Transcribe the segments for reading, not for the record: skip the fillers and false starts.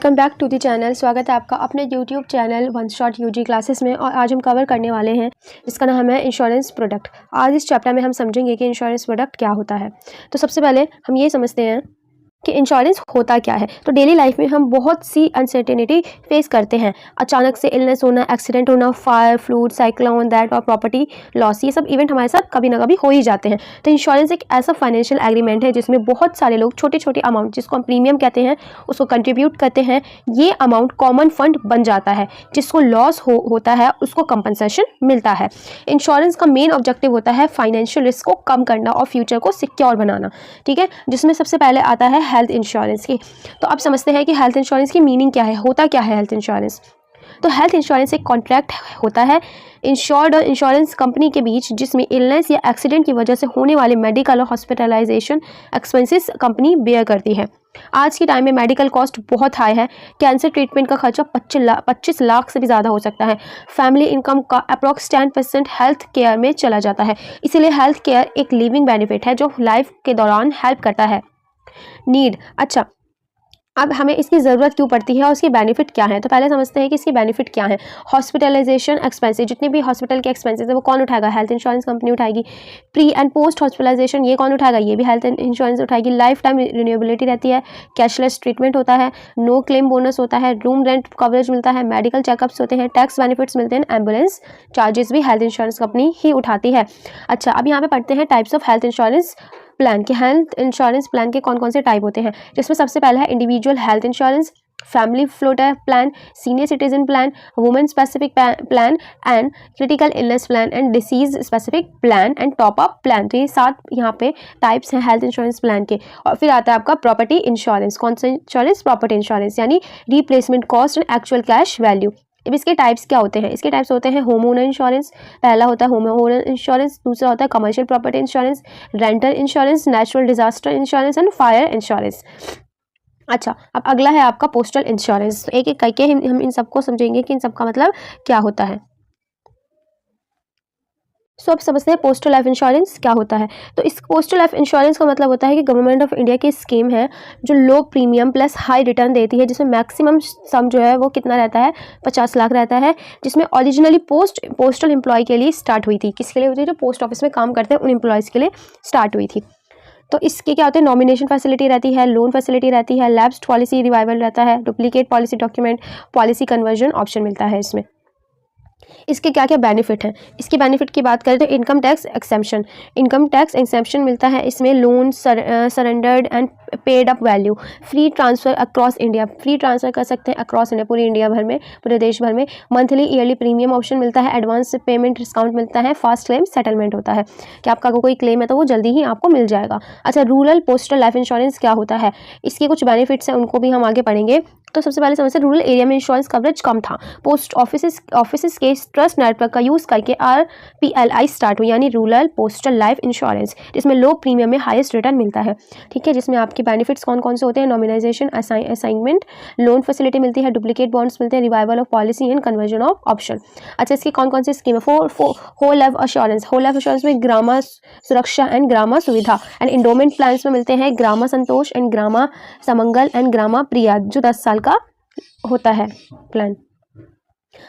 Welcome back to the channel. स्वागत है आपका अपने YouTube channel one shot UG classes में। और आज हम कवर करने वाले हैं जिसका नाम है इंश्योरेंस प्रोडक्ट। आज इस चैप्टर में हम समझेंगे कि इंश्योरेंस प्रोडक्ट क्या होता है। तो सबसे पहले हम ये समझते हैं कि इंश्योरेंस होता क्या है। तो डेली लाइफ में हम बहुत सी अनसर्टेनिटी फेस करते हैं। अचानक से इलनेस होना, एक्सीडेंट होना, फायर, फ्लूड, साइक्लोन, दैट और प्रॉपर्टी लॉस, ये सब इवेंट हमारे साथ कभी ना कभी हो ही जाते हैं। तो इंश्योरेंस एक ऐसा फाइनेंशियल एग्रीमेंट है जिसमें बहुत सारे लोग छोटे छोटे अमाउंट, जिसको हम प्रीमियम कहते हैं, उसको कंट्रीब्यूट करते हैं। ये अमाउंट कॉमन फंड बन जाता है। जिसको लॉस होता है उसको कंपनसेशन मिलता है। इंश्योरेंस का मेन ऑब्जेक्टिव होता है फाइनेंशियल रिस्क को कम करना और फ्यूचर को सिक्योर बनाना। ठीक है, जिसमें सबसे पहले आता है हेल्थ इंश्योरेंस की। तो अब समझते हैं कि हेल्थ इंश्योरेंस की मीनिंग क्या है, होता क्या है हेल्थ इंश्योरेंस। तो हेल्थ इंश्योरेंस एक कॉन्ट्रैक्ट होता है इंश्योर्ड और इंश्योरेंस कंपनी के बीच, जिसमें इलनेस या एक्सीडेंट की वजह से होने वाले मेडिकल और हॉस्पिटलाइजेशन एक्सपेंसेस कंपनी बेयर करती है। आज के टाइम में मेडिकल कॉस्ट बहुत हाई है। कैंसर ट्रीटमेंट का खर्चा 25 लाख से भी ज़्यादा हो सकता है। फैमिली इनकम का अप्रॉक्स 10% हेल्थ केयर में चला जाता है। इसीलिए हेल्थ केयर एक लिविंग बेनिफिट है जो लाइफ के दौरान हेल्प करता है। नीड, अच्छा, अब हमें इसकी ज़रूरत क्यों पड़ती है और उसके बेनिफिट क्या है। तो पहले समझते हैं कि इसके बेनिफिट क्या है। हॉस्पिटलाइजेशन एक्सपेंसेस, जितने भी हॉस्पिटल के एक्सपेंसेस है वो कौन उठाएगा, हेल्थ इंश्योरेंस कंपनी उठाएगी। प्री एंड पोस्ट हॉस्पिटलाइजेशन ये कौन उठाएगा, ये भी हेल्थ इंश्योरेंस उठाएगी। लाइफ टाइम रिन्यूएबिलिटी रहती है। कैशलेस ट्रीटमेंट होता है। नो क्लेम बोनस होता है। रूम रेंट कवरेज मिलता है। मेडिकल चेकअप्स होते हैं। टैक्स बेनिफिट्स मिलते हैं। एम्बुलेंस चार्जेस भी हेल्थ इंश्योरेंस कंपनी ही उठाती है। अच्छा, अब यहाँ पे पढ़ते हैं types of health insurance plan के। हेल्थ इंश्योरेंस प्लान के कौन कौन से टाइप होते हैं, जिसमें सबसे पहला है individual health insurance, family floater plan, senior citizen plan, women specific plan and critical illness plan and disease specific plan and top up plan. तो ये 7 यहाँ पे टाइप्स हैं हेल्थ इंश्योरेंस प्लान के। और फिर आता है आपका प्रॉपर्टी इंश्योरेंस। कौन सा इंश्योरेंस, प्रॉपर्टी इंश्योरेंस, यानी replacement cost and actual cash value. अब इसके टाइप्स क्या होते हैं, इसके टाइप्स होते हैं होम ओनर इंश्योरेंस, पहला होता है होम ओनर इंश्योरेंस, दूसरा होता है commercial property insurance, rental insurance, natural disaster insurance and fire insurance. अच्छा, अब अगला है आपका पोस्टल इंश्योरेंस। एक एक करके हम इन सबको समझेंगे कि इन सबका मतलब क्या होता है। सो अब समझते हैं पोस्टल लाइफ इंश्योरेंस क्या होता है। तो इस पोस्टल लाइफ इंश्योरेंस का मतलब होता है कि गवर्नमेंट ऑफ इंडिया की स्कीम है जो लो प्रीमियम प्लस हाई रिटर्न देती है, जिसमें मैक्सिमम सम जो है वो कितना रहता है, 50 लाख रहता है। जिसमें ओरिजिनली पोस्टल एम्प्लॉय के लिए स्टार्ट हुई थी। किसके लिए हुई थी, जो पोस्ट ऑफिस में काम करते हैं उन एम्प्लॉयज़ के लिए स्टार्ट हुई थी। तो इसके क्या होते हैं, नॉमिनेशन फैसिलिटी रहती है, लोन फैसिलिटी रहती है, लैप्स्ड पॉलिसी रिवाइवल रहता है, duplicate policy document, policy conversion option मिलता है इसमें। इसके क्या क्या बेनिफिट हैं, इसके बेनिफिट की बात करें तो income tax exemption, income tax exemption मिलता है इसमें। Loan surrendered and paid up value, free transfer across India, free transfer कर सकते हैं अक्रॉस इंडिया, पूरी इंडिया भर में, पूरे देश भर में। मंथली ईयरली प्रीमियम ऑप्शन मिलता है। एडवांस पेमेंट डिस्काउंट मिलता है। फास्ट क्लेम सेटलमेंट होता है कि आपका कोई क्लेम है तो वो जल्दी ही आपको मिल जाएगा। अच्छा, रूरल पोस्टल लाइफ इंश्योरेंस क्या होता है, इसके कुछ बेनिफिट्स हैं, उनको भी हम आगे पढ़ेंगे। तो सबसे पहले समझते हैं, रूरल एरिया में इंश्योरेंस कवरेज कम था। पोस्ट ऑफिस के ट्रस्ट नेटवर्क का यूज़ करके RPLI स्टार्ट हुई, यानी रूरल पोस्टल लाइफ इंश्योरेंस, जिसमें लो प्रीमियम में हाईएस्ट रिटर्न मिलता है। ठीक है, जिसमें आपके बेनिफिट्स कौन कौन से होते हैं, नॉमिनाइजेशन, असाइनमेंट, लोन फैसिलिटी मिलती है, डुप्लीकेट बॉन्ड्स मिलते हैं, revival of policy and conversion of option. अच्छा, इसकी कौन कौन सी स्कीम है, whole life insurance, whole life insurance में ग्रामा सुरक्षा एंड ग्रामा सुविधा एंड इंडोमेंट प्लान्स में मिलते हैं ग्रामा संतोष एंड ग्रामा समंगल एंड ग्रामा प्रिया, जो 10 साल का होता है प्लान।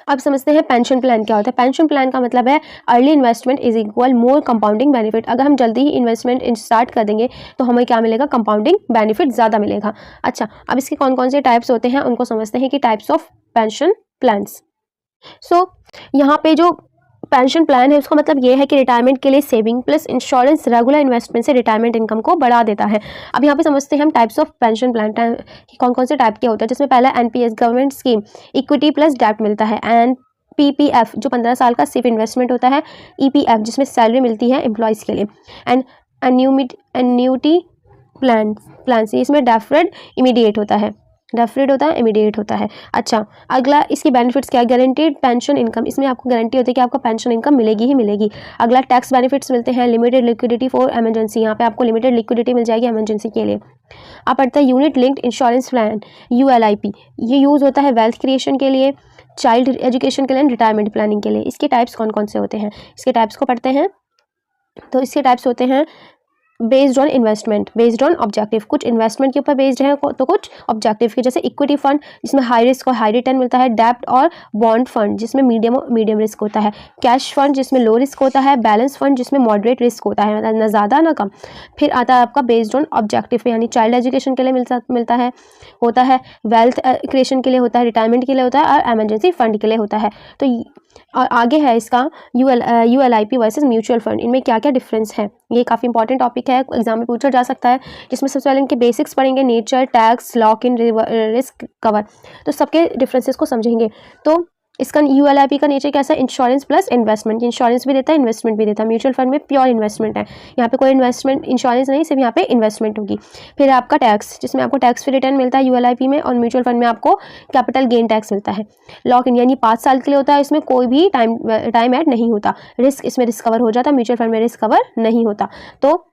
अब समझते हैं पेंशन प्लान क्या होता है। पेंशन प्लान का मतलब है early investment is equal more compounding benefit. अगर हम जल्दी ही इन्वेस्टमेंट स्टार्ट कर देंगे तो हमें क्या मिलेगा, कंपाउंडिंग बेनिफिट ज़्यादा मिलेगा। अच्छा, अब इसके कौन कौन से टाइप्स होते हैं उनको समझते हैं कि टाइप्स ऑफ पेंशन प्लान्स। सो यहाँ पे जो पेंशन प्लान है उसका मतलब ये है कि रिटायरमेंट के लिए saving plus insurance regular investment से रिटायरमेंट इनकम को बढ़ा देता है। अब यहाँ पे समझते हैं हम टाइप्स ऑफ पेंशन प्लान कौन कौन से टाइप के होते हैं, जिसमें पहला NPS government scheme, equity plus डेब्ट मिलता है, एंड PPF जो 15 साल का सिर्फ इन्वेस्टमेंट होता है, EPF जिसमें सैलरी मिलती है एम्प्लॉयज़ के लिए, एंड एन्यूटी प्लान इसमें डेफर्ड इमीडिएट होता है, इमीडिएट होता है। अच्छा, अगला इसकी बेनिफिट्स क्या है, गारंटीड पेंशन इनकम, इसमें आपको गारंटी होती है कि आपको पेंशन इनकम मिलेगी ही मिलेगी। अगला टैक्स बेनिफिट्स मिलते हैं, लिमिटेड लिक्विडिटी फॉर इमरजेंसी, यहाँ पे आपको लिमिटेड लिक्विडिटी मिल जाएगी इमरजेंसी के लिए। अब पड़ता है unit linked insurance plan, ULIP, ये यूज़ होता है वेल्थ क्रिएशन के लिए, चाइल्ड एजुकेशन के लिए, रिटायरमेंट प्लानिंग के लिए। इसके टाइप्स कौन कौन से होते हैं, इसके टाइप्स को पढ़ते हैं। तो इसके टाइप्स होते हैं based on investment, based on objective, कुछ इन्वेस्टमेंट के ऊपर बेस्ड है तो कुछ ऑब्जेक्टिव के, जैसे इक्विटी फंड जिसमें हाई रिस्क और हाई रिटर्न मिलता है, डेब्ट और बॉन्ड फंड जिसमें मीडियम रिस्क होता है, कैश फंड जिसमें लो रिस्क होता है, बैलेंस फंड जिसमें मॉडरेट रिस्क होता है, मतलब ना ज़्यादा ना कम। फिर आता है आपका बेस्ड ऑन ऑब्जेक्टिव, यानी चाइल्ड एजुकेशन के लिए मिलता है, होता है, वेल्थ क्रिएशन के लिए होता है, रिटायरमेंट के लिए होता है और इमरजेंसी फंड के लिए होता है। तो और आगे है इसका ULIP वर्सेस म्यूचुअल फंड, इनमें क्या क्या डिफरेंस है, ये काफ़ी इंपॉर्टेंट टॉपिक है, एग्जाम में पूछा जा सकता है, जिसमें सबसे पहले इनके बेसिक्स पढ़ेंगे, nature, tax, lock in, risk cover, तो सबके डिफरेंसेस को समझेंगे। तो इसका ULIP का नेचर कैसा है, इंश्योरेंस प्लस इन्वेस्टमेंट, इंश्योरेंस भी देता है, इन्वेस्टमेंट भी देता है। म्यूचुअल फंड में प्योर इन्वेस्टमेंट है, यहाँ पे कोई इन्वेस्टमेंट इंश्योरेंस नहीं, सिर्फ यहाँ पे इन्वेस्टमेंट होगी। फिर आपका टैक्स, जिसमें आपको टैक्स फ्री रिटर्न मिलता है ULIP में, और म्यूचुअल फंड में आपको कैपिटल गेन टैक्स मिलता है। लॉक इन यानी 5 साल के लिए होता है, इसमें कोई भी टाइम ऐड नहीं होता। रिस्क, इसमें रिस्क कवर हो जाता है, म्यूचुअल फंड में रिस्क कवर नहीं होता। तो